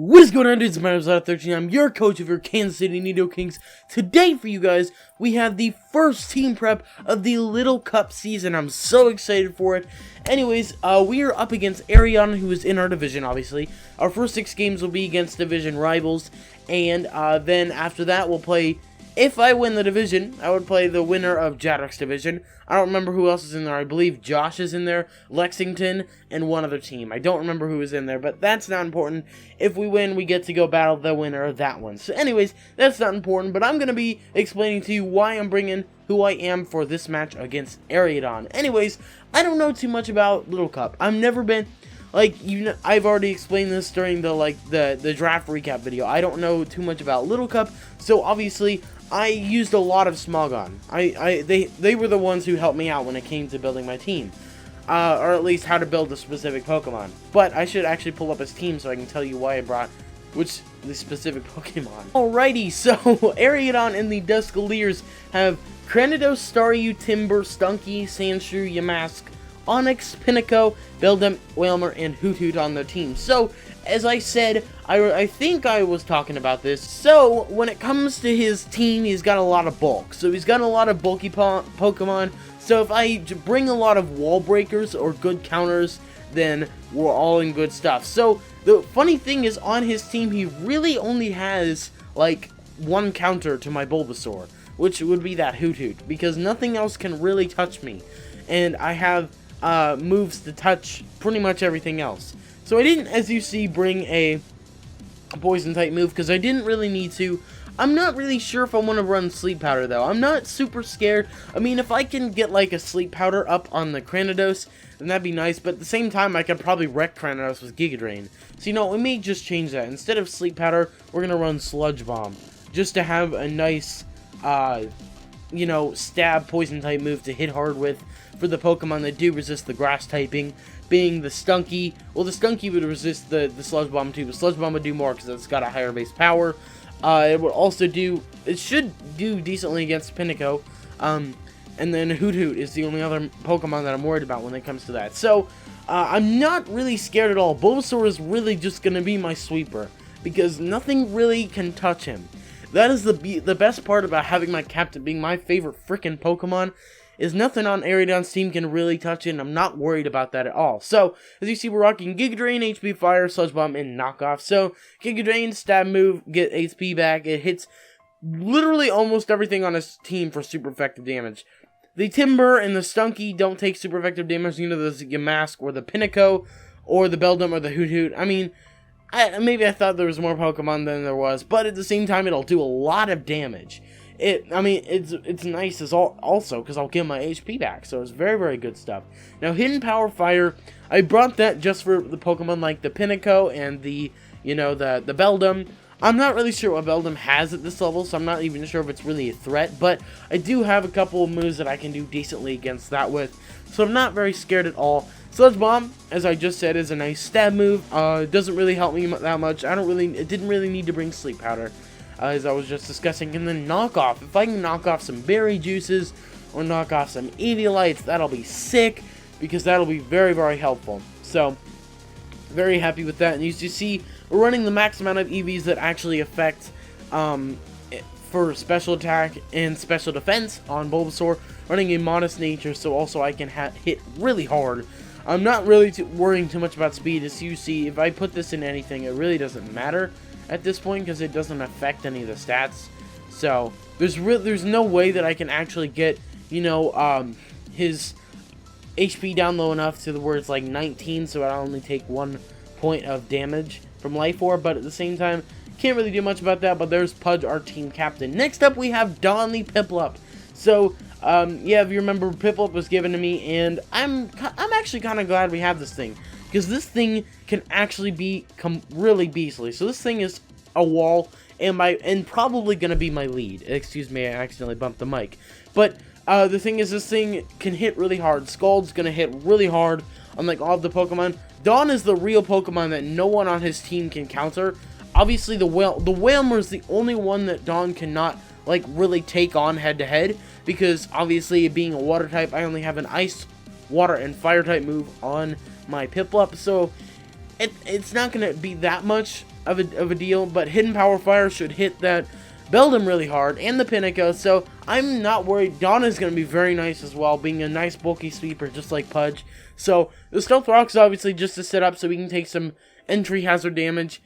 What is going on, dudes? My name is 13. I'm your coach of your Kansas City Nidokings. Today for you guys, we have the first team prep of the Little Cup season. I'm so excited for it. Anyways, we are up against Ariana, who is in our division, obviously. Our first 6 games will be against division rivals, and then after that, we'll play. If I win the division, I would play the winner of Jadok's division. I don't remember who else is in there. I believe Josh is in there, Lexington, and one other team. I don't remember who is in there, but that's not important. If we win, we get to go battle the winner of that one. So anyways, that's not important, but I'm going to be explaining to you why I'm bringing who I am for this match against Ariadon. Anyways, I don't know too much about Little Cup. I've never been... I've already explained this during the draft recap video. I don't know too much about Little Cup, so obviously I used a lot of Smogon. They were the ones who helped me out when it came to building my team, or at least how to build a specific Pokemon. But I should actually pull up his team so I can tell you why I brought the specific Pokemon. Alrighty, so Ariadon and the Duskulleers have Cranidos, Staryu, Timber, Stunky, Sandshrew, Yamask, Onyx, Pinnacle, Beldum, Whalmer, and Hoot on their team. So, as I said, I think I was talking about this. So, when it comes to his team, he's got a lot of bulk. So, he's got a lot of bulky Pokemon. So, if I bring a lot of wall breakers or good counters, then we're all in good stuff. So, the funny thing is, on his team, he really only has, like, one counter to my Bulbasaur, which would be that Hoot, because nothing else can really touch me. And I have moves to touch pretty much everything else. So I didn't, as you see, bring a poison type move because I didn't really need to. I'm not really sure if I want to run Sleep Powder though. I'm not super scared. I mean, if I can get like a Sleep Powder up on the Cranidos, then that'd be nice. But at the same time, I could probably wreck Cranidos with Giga Drain. So you know, we may just change that. Instead of Sleep Powder, we're gonna run Sludge Bomb just to have a nice, you know, stab poison type move to hit hard with for the Pokemon that do resist the grass typing, being the Stunky. Well, the Stunky would resist the Sludge Bomb too, but Sludge Bomb would do more because it's got a higher base power. It would also do, it should do decently against Pinnacle, and then Hoot is the only other Pokemon that I'm worried about when it comes to that. So, I'm not really scared at all. Bulbasaur is really just going to be my sweeper, because nothing really can touch him. That is the best part about having my captain being my favorite freaking Pokemon, is nothing on Ariadon's team can really touch it, and I'm not worried about that at all. So, as you see, we're rocking Giga Drain, HP Fire, Sludge Bomb, and Knockoff. So, Giga Drain, stab move, get HP back. It hits literally almost everything on his team for super effective damage. The Timber and the Stunky don't take super effective damage, you know, the Yamask or the Pinnacle or the Beldum or the Hoot. I mean, maybe I thought there was more Pokemon than there was, but at the same time, it'll do a lot of damage. It's nice as also because I'll get my HP back, so it's very, very good stuff. Now, Hidden Power Fire, I brought that just for the Pokemon like the Pinnacle and the, you know, the Beldum. I'm not really sure what Beldum has at this level, so I'm not even sure if it's really a threat, but I do have a couple of moves that I can do decently against that with, so I'm not very scared at all. Sludge Bomb, as I just said, is a nice stab move. It doesn't really help me that much. It didn't really need to bring Sleep Powder, as I was just discussing. And then Knockoff. If I can knock off some Berry Juices or knock off some Eviolites, that'll be sick, because that'll be very, very helpful. So, very happy with that. And as you see, we're running the max amount of EVs that actually affect for special attack and special defense on Bulbasaur, running a modest nature, so also I can hit really hard. I'm not really worrying too much about speed. As you see, if I put this in anything, it really doesn't matter at this point because it doesn't affect any of the stats. So there's no way that I can actually get, you know, his HP down low enough to where it's like 19, so I only take 1 point of damage from Life Orb. But at the same time, can't really do much about that. But there's Pudge, our team captain. Next up, we have Don the Piplup. So yeah, if you remember, Piplup was given to me, and I'm actually kind of glad we have this thing, because this thing can actually become really beastly. So this thing is a wall, and probably gonna be my lead. Excuse me, I accidentally bumped the mic. But the thing is, this thing can hit really hard. Scald's gonna hit really hard, unlike all of the Pokemon. Dawn is the real Pokemon that no one on his team can counter. Obviously, the Whalmer is the only one that Dawn cannot, like, really take on head-to-head, because obviously, being a water type, I only have an ice, water, and fire type move on my Piplup, so it's not going to be that much of a deal, but Hidden Power Fire should hit that Beldum really hard, and the Pinnacle, so I'm not worried. Donna is going to be very nice as well, being a nice bulky sweeper just like Pudge. So the Stealth Rock is obviously just to set up so we can take some entry hazard damage.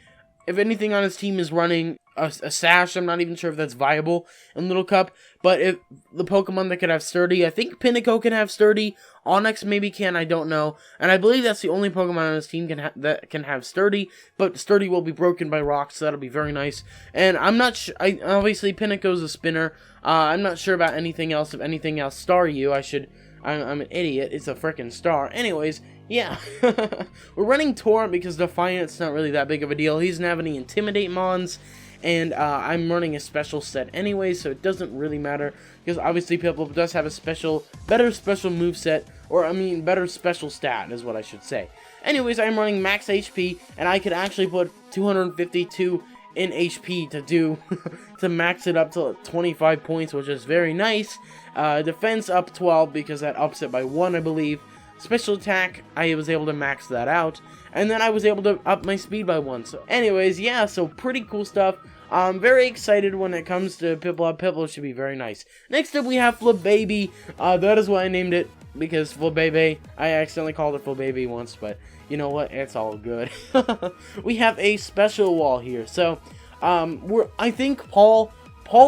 If anything on his team is running a Sash, I'm not even sure if that's viable in Little Cup, but if the Pokemon that could have Sturdy, I think Pinnacle can have Sturdy, Onix maybe can, I don't know, and I believe that's the only Pokemon on his team that can have Sturdy, but Sturdy will be broken by rocks, so that'll be very nice. And I'm not sure, obviously Pinnacle's a spinner, I'm not sure about anything else. If anything else, Staryu, I'm an idiot, it's a frickin' star. Anyways, yeah, we're running Torrent because Defiant's not really that big of a deal. He doesn't have any Intimidate Mons, and I'm running a special set anyway, so it doesn't really matter, because obviously Piplup does have a better special move set, or I mean, better special stat is what I should say. Anyways, I'm running max HP, and I could actually put 252 in HP to max it up to 25 points, which is very nice. Defense up 12, because that ups it by 1, I believe. Special attack, I was able to max that out, and then I was able to up my speed by 1. So anyways, yeah, so pretty cool stuff. I'm very excited when it comes to Piplup. Piplup should be very nice. Next up, we have Flababy. That is why I named it, because Flababy, I accidentally called it Flababy once, but you know what, it's all good. We have a special wall here, so I think Paul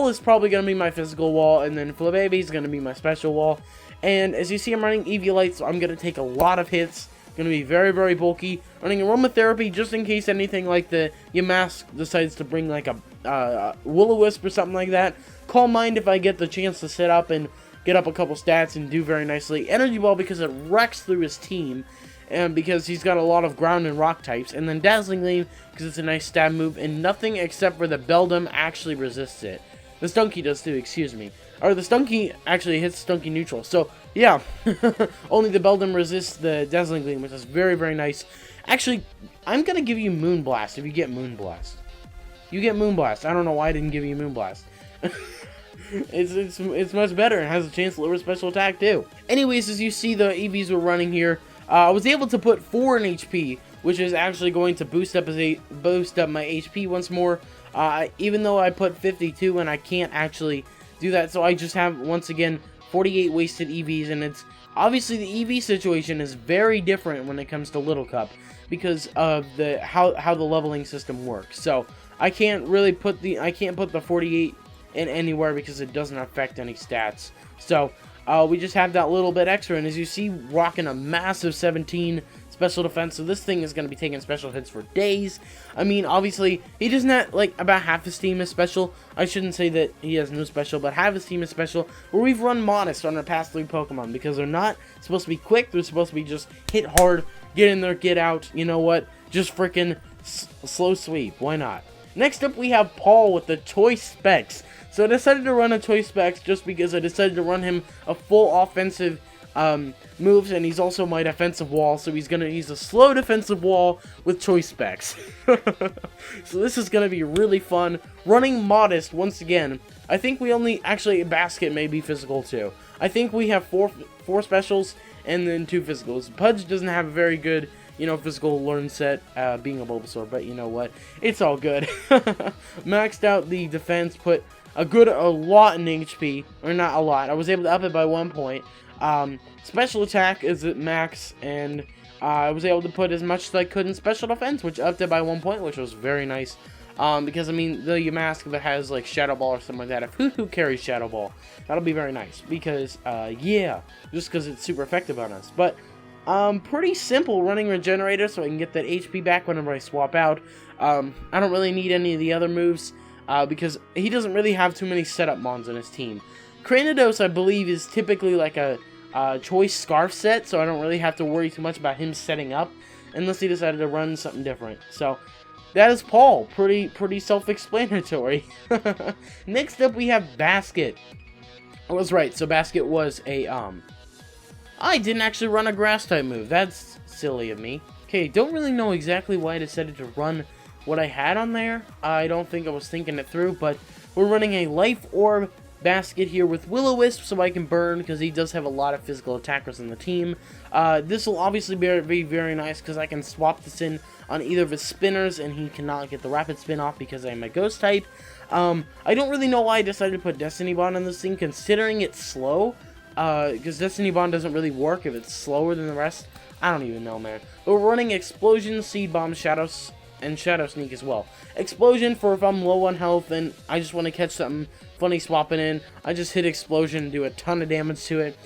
is probably going to be my physical wall, and then Flababy is going to be my special wall. And as you see, I'm running Eviolite, so I'm going to take a lot of hits. Going to be very, very bulky. Running Aromatherapy just in case anything like the Yamask decides to bring like a Will-O-Wisp or something like that. Calm Mind if I get the chance to sit up and get up a couple stats and do very nicely. Energy Ball because it wrecks through his team, and because he's got a lot of ground and rock types. And then Dazzling Gleam because it's a nice stab move, and nothing except for the Beldum actually resists it. The Stunky does too, excuse me. Or the Stunky actually hits Stunky neutral. So, yeah. Only the Beldum resists the Dazzling Gleam, which is very, very nice. Actually, I'm going to give you Moonblast if you get Moonblast. You get Moonblast. I don't know why I didn't give you Moonblast. It's much better and has a chance to lower special attack too. Anyways, as you see, the EVs were running here. I was able to put 4 in HP, which is actually going to boost up my HP once more. Even though I put 52 and I can't actually do that, so I just have, once again, 48 wasted EVs, and it's obviously the EV situation is very different when it comes to Little Cup because of how the leveling system works. So I can't really put the 48 in anywhere because it doesn't affect any stats. So we just have that little bit extra, and as you see, rocking a massive 17 special defense, so this thing is going to be taking special hits for days. I mean, obviously, he doesn't have, like, about half his team is special. I shouldn't say that he has no special, but half his team is special, where we've run Modest on our past 3 Pokemon, because they're not supposed to be quick, they're supposed to be just hit hard, get in there, get out, you know what, just freaking slow sweep, why not? Next up, we have Paul with the Choice Specs. So I decided to run a Choice Specs just because I decided to run him a full offensive moves, and he's also my defensive wall, so he's a slow defensive wall with Choice Specs. So this is gonna be really fun. Running Modest once again. I think we only actually Basket may be physical too. I think we have four specials and then 2 physicals. Pudge doesn't have a very good, you know, physical learn set, being a Bulbasaur, but you know what? It's all good. Maxed out the defense, put a lot in HP, or not a lot. I was able to up it by 1 point. Special attack is at max, and I was able to put as much as I could in special defense, which upped it by 1 point, which was very nice. Because, I mean, the Yamask that has, like, Shadow Ball or something like that, if who carries Shadow Ball, that'll be very nice. Because, yeah, just because it's super effective on us. But, pretty simple running Regenerator, so I can get that HP back whenever I swap out. I don't really need any of the other moves, because he doesn't really have too many setup mons on his team. Cranidos, I believe, is typically like a Choice Scarf set, so I don't really have to worry too much about him setting up, unless he decided to run something different. So, that is Paul. Pretty self-explanatory. Next up, we have Basket. I was right, so Basket was a, I didn't actually run a Grass-type move. That's silly of me. Okay, don't really know exactly why I decided to run what I had on there. I don't think I was thinking it through, but we're running a Life Orb basket here with Will-O-Wisp so I can burn, because he does have a lot of physical attackers in the team. This will obviously be very nice because I can swap this in on either of his spinners, and he cannot get the rapid spin off because I am a ghost type. I don't really know why I decided to put Destiny Bond on this thing, considering it's slow, because Destiny Bond doesn't really work if it's slower than the rest. I don't even know, man. But we're running Explosion, Seed Bomb, Shadows, and Shadow Sneak as well. Explosion for if I'm low on health and I just want to catch something funny swapping in. I just hit Explosion and do a ton of damage to it.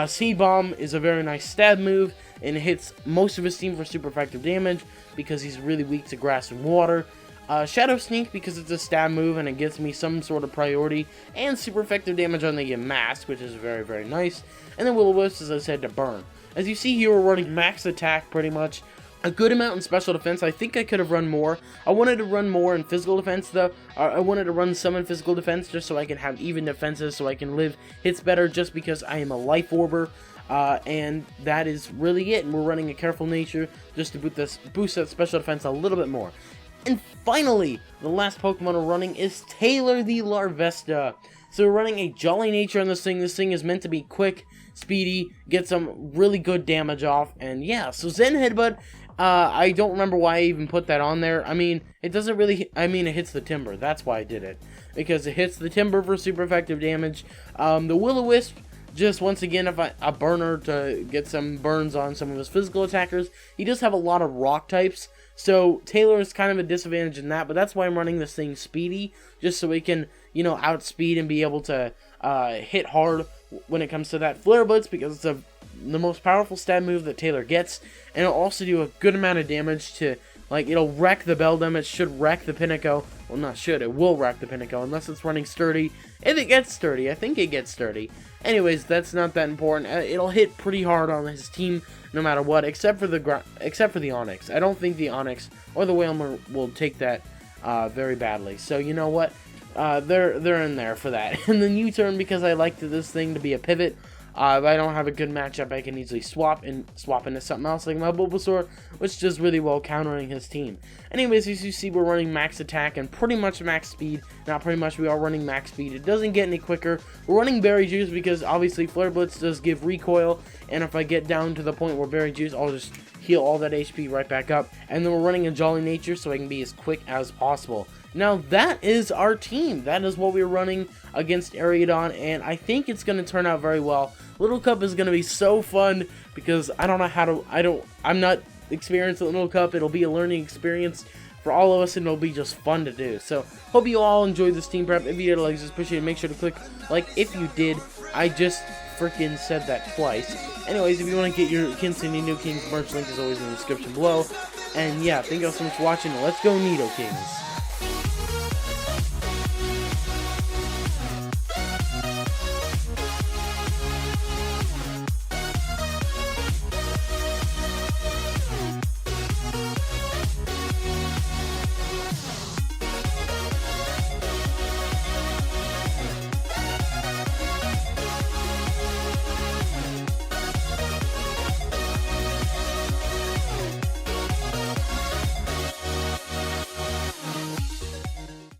Seed Bomb is a very nice stab move, and it hits most of his team for super effective damage because he's really weak to grass and water. Shadow Sneak because it's a stab move and it gets me some sort of priority and super effective damage on the mask, which is very nice. And then Will-O-Wisp, as I said, to burn. As you see here, we're running max attack pretty much. A good amount in special defense. I think I could have run more. I wanted to run more in physical defense though. I wanted to run some in physical defense just so I can have even defenses, so I can live hits better, just because I am a life orber. And that is really it. And we're running a careful nature just to boost that special defense a little bit more. And finally, the last Pokemon we're running is Taylor the Larvesta. So we're running a Jolly Nature on this thing. This thing is meant to be quick, speedy, get some really good damage off, and yeah, so Zen Headbutt, I don't remember why I even put that on there. I mean, it doesn't really, it hits the timber, that's why I did it, because it hits the timber for super effective damage. The Will-O-Wisp, just once again, if a burner to get some burns on some of his physical attackers. He does have a lot of rock types, so Taylor is kind of a disadvantage in that, but that's why I'm running this thing speedy, just so we can, you know, outspeed and be able to hit hard when it comes to that. Flare Blitz, because it's the most powerful stab move that Taylor gets, and it'll also do a good amount of damage to, like, it'll wreck the Beldum. It should wreck the Pinnacle. Well, not should, it will wreck the Pinnacle, unless it's running Sturdy. If it gets Sturdy, I think it gets Sturdy. Anyways, that's not that important. It'll hit pretty hard on his team, no matter what, except for the Onyx. I don't think the Onyx or the Whalmer will take that very badly. So you know what? They're in there for that. And then U-turn, because I like this thing to be a pivot. If I don't have a good matchup, I can easily swap into something else like my Bulbasaur, which does really well countering his team. Anyways, as you see, we're running max attack and pretty much max speed. Not pretty much, we are running max speed. It doesn't get any quicker. We're running Berry Juice because obviously Flare Blitz does give recoil, and if I get down to the point where Berry Juice, I'll just heal all that HP right back up. And then we're running a Jolly Nature so I can be as quick as possible. Now that is our team. That is what we're running against Ariadon, and I think it's going to turn out very well. Little Cup is going to be so fun because I don't know how to, I'm not experienced at Little Cup. It'll be a learning experience for all of us, and it'll be just fun to do. So hope you all enjoyed this team prep. If you did, like, just appreciate it. Make sure to click like if you did. I just freaking said that twice. Anyways, if you want to get your Kansas City Nidokings merch, link is always in the description below. And yeah, thank you all so much for watching. Let's go Nidokings.